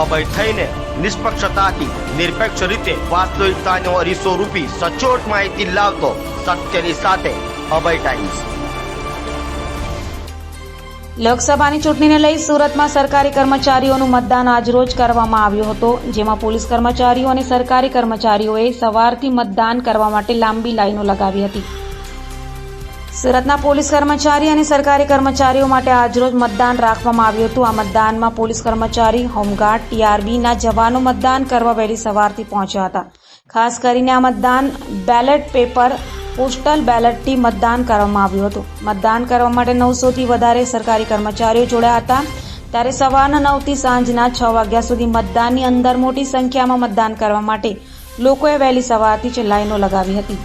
અભય થઈને નિષ્પક્ષતાથી નિરપેક્ષ રીતે વાસ્તવિકતાનો અરીસો રૂપી સચોટ માહિતી લાવતો સત્યની સાથે અભય ટાઈમ્સ। લોકસભાની ચૂંટણીને લઈ સુરતમાં સરકારી કર્મચારીઓનું મતદાન આજરોજ કરવામાં આવ્યું હતું, જેમાં પોલીસ કર્મચારીઓ અને સરકારી કર્મચારીઓએ સવારથી મતદાન કરવા માટે લાંબી લાઈનો લગાવી હતી। સુરતના પોલીસ કર્મચારી અને સરકારી કર્મચારીઓ માટે આજરોજ મતદાન રાખવામાં આવ્યું હતું। આ મતદાનમાં પોલીસ કર્મચારી, હોમગાર્ડ, ટીઆરબીના જવાનો મતદાન કરવા વહેલી સવારથી પહોંચ્યા હતા। ખાસ કરીને આ મતદાન બેલેટ પેપર પોસ્ટલ બેલેટથી મતદાન કરવામાં આવ્યું હતું। મતદાન કરવા માટે 900થી વધારે સરકારી કર્મચારીઓ જોડાયા હતા। ત્યારે સવારના 9થી સાંજના 6 વાગ્યા સુધી મતદાનની અંદર મોટી સંખ્યામાં મતદાન કરવા માટે લોકોએ વહેલી સવારથી જ લાઈનો લગાવી હતી।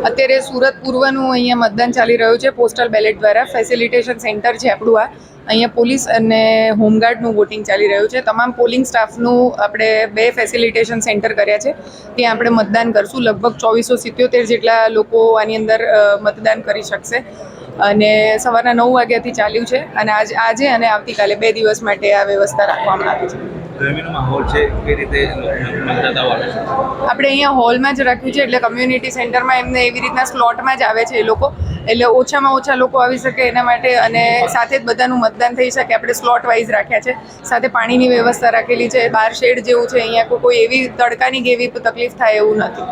અત્યારે સુરત પૂર્વનું અહીંયા મતદાન ચાલી રહ્યું છે પોસ્ટલ બેલેટ દ્વારા। ફેસિલિટેશન સેન્ટર છે આપણું આ। અહીંયા પોલીસ અને હોમગાર્ડનું વોટિંગ ચાલી રહ્યું છે। તમામ પોલિંગ સ્ટાફનું આપણે 2 ફેસિલિટેશન સેન્ટર કર્યા છે, ત્યાં આપણે મતદાન કરશું। લગભગ 2477 જેટલા લોકો આની અંદર મતદાન કરી શકશે અને સવારના 9 વાગ્યાથી ચાલ્યું છે અને આજે અને આવતીકાલે 2 દિવસ માટે આ વ્યવસ્થા રાખવામાં આવી છે। આપણે અહીંયા હોલમાં જ રાખ્યું છે, એટલે કમ્યુનિટી સેન્ટરમાં એમને એવી રીતના સ્લોટમાં જ આવે છે એ લોકો, એટલે ઓછામાં ઓછા લોકો આવી શકે એના માટે અને સાથે જ બધાનું મતદાન થઈ શકે આપણે સ્લોટ વાઇઝ રાખ્યા છે। સાથે પાણીની વ્યવસ્થા રાખેલી છે, બહાર શેડ જેવું છે, અહીંયા કોઈ એવી તડકાની કે એવી તકલીફ થાય એવું નથી।